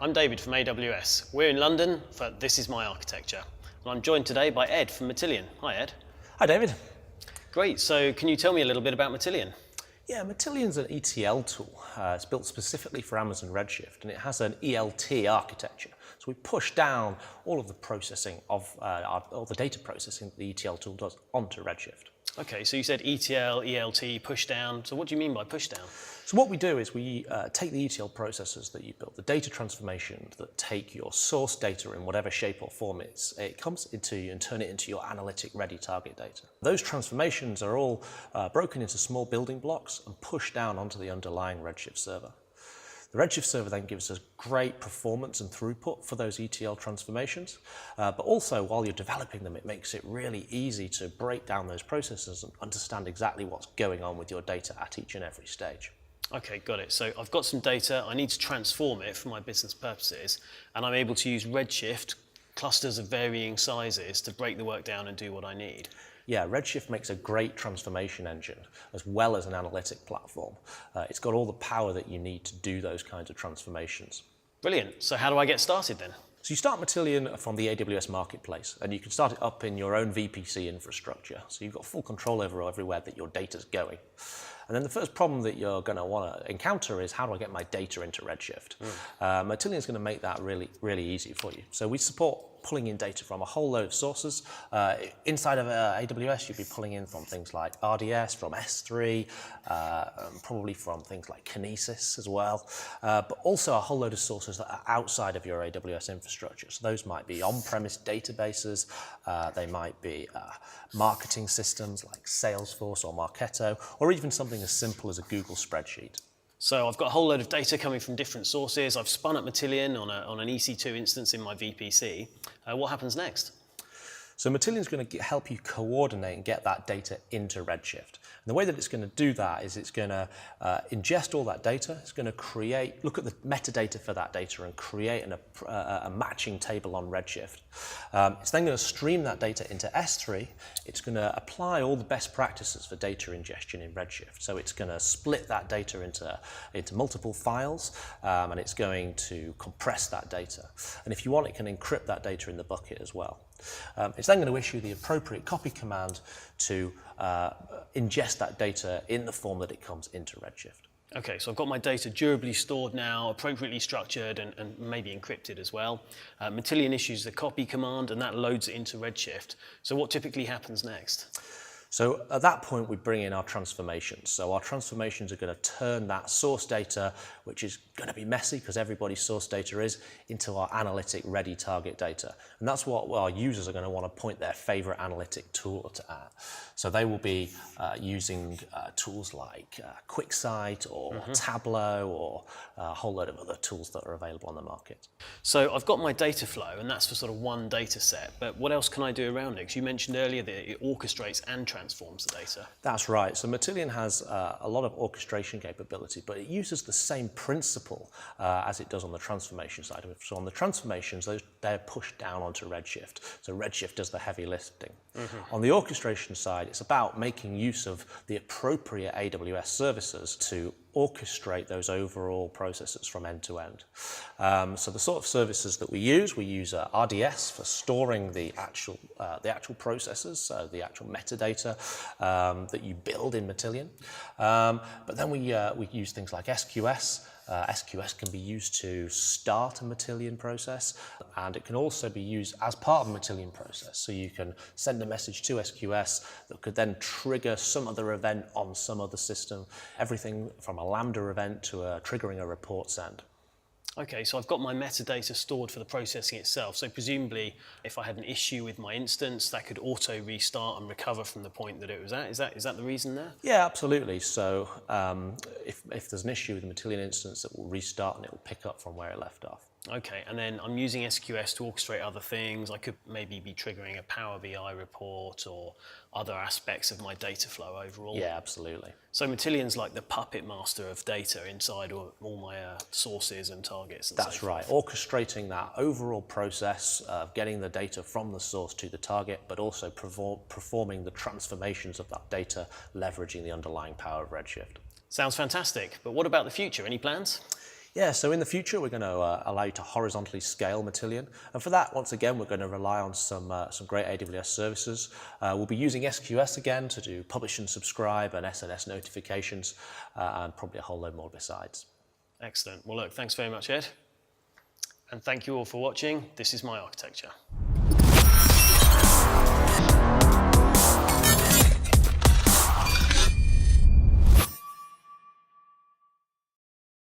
I'm David from AWS. We're in London for This Is My Architecture. And I'm joined today by Ed from Matillion. Hi Ed. Hi David. Great, so can you tell me a little bit about Matillion? Yeah, Matillion's an ETL tool. It's built specifically for Amazon Redshift, and it has an ELT architecture. So we push down all of the processing of all the data processing that the ETL tool does onto Redshift. Okay, so you said ETL, ELT, push down. So what do you mean by push down? So what we do is we take the ETL processors that you built, the data transformations that take your source data in whatever shape or form it comes into you and turn it into your analytic ready target data. Those transformations are all broken into small building blocks and pushed down onto the underlying Redshift server. The Redshift server then gives us great performance and throughput for those ETL transformations, but also while you're developing them, it makes it really easy to break down those processes and understand exactly what's going on with your data at each and every stage. Okay, got it. So I've got some data, I need to transform it for my business purposes, and I'm able to use Redshift clusters of varying sizes to break the work down and do what I need. Yeah, Redshift makes a great transformation engine as well as an analytic platform. It's got all the power that you need to do those kinds of transformations. Brilliant. So how do I get started then? So you start Matillion from the AWS marketplace, and you can start it up in your own VPC infrastructure. So you've got full control over everywhere that your data's going. And then the first problem that you're going to want to encounter is, how do I get my data into Redshift? Matillion's going to make that really easy for you. So we support pulling in data from a whole load of sources. Inside of AWS, you'd be pulling in from things like RDS, from S3, probably from things like Kinesis as well, but also a whole load of sources that are outside of your AWS infrastructure. So those might be on-premise databases, they might be marketing systems like Salesforce or Marketo, or even something as simple as a Google spreadsheet. So I've got a whole load of data coming from different sources. I've spun up Matillion on an EC2 instance in my VPC. What happens next? So Matillion's going to help you coordinate and get that data into Redshift. And the way that it's going to do that is it's going to ingest all that data. It's going to look at the metadata for that data and create a matching table on Redshift. It's then going to stream that data into S3. It's going to apply all the best practices for data ingestion in Redshift. So it's going to split that data into multiple files, and it's going to compress that data. And if you want, it can encrypt that data in the bucket as well. It's then going to issue the appropriate copy command to ingest that data in the form that it comes into Redshift. Okay, so I've got my data durably stored now, appropriately structured and maybe encrypted as well. Matillion issues the copy command and that loads it into Redshift. So what typically happens next? So at that point, we bring in our transformations. So our transformations are going to turn that source data, which is going to be messy because everybody's source data is, into our analytic ready target data. And that's what our users are going to want to point their favorite analytic tool at. So they will be using tools like QuickSight or Tableau or a whole load of other tools that are available on the market. So I've got my data flow, and that's for sort of one data set, but what else can I do around it? Because you mentioned earlier that it orchestrates and transforms the data. That's right. So Matillion has a lot of orchestration capability, but it uses the same principle as it does on the transformation side of it. So on the transformations, they're pushed down onto Redshift. So Redshift does the heavy lifting. On the orchestration side, it's about making use of the appropriate AWS services to orchestrate those overall processes from end to end. So the sort of services that we use RDS for storing the actual processes, so the actual metadata that you build in Matillion. But then we use things like SQS. SQS can be used to start a Matillion process, and it can also be used as part of a Matillion process. So you can send a message to SQS that could then trigger some other event on some other system, everything from a Lambda event to triggering a report send. Okay, so I've got my metadata stored for the processing itself. So presumably, if I had an issue with my instance, that could auto restart and recover from the point that it was at. Is that the reason there? Yeah, absolutely. So if there's an issue with the Matillion instance, it will restart and it will pick up from where it left off. Okay, and then I'm using SQS to orchestrate other things. I could maybe be triggering a Power BI report or other aspects of my data flow overall. Yeah, absolutely. So Matillion's like the puppet master of data inside all my sources and targets and That's so right, forth. orchestrating that overall process of getting the data from the source to the target, but also performing the transformations of that data, leveraging the underlying power of Redshift. Sounds fantastic, but what about the future? Any plans? Yeah, so in the future, we're going to allow you to horizontally scale Matillion. And for that, once again, we're going to rely on some great AWS services. We'll be using SQS again to do publish and subscribe and SNS notifications, and probably a whole load more besides. Excellent. Well, look, thanks very much, Ed. And thank you all for watching. This is my architecture.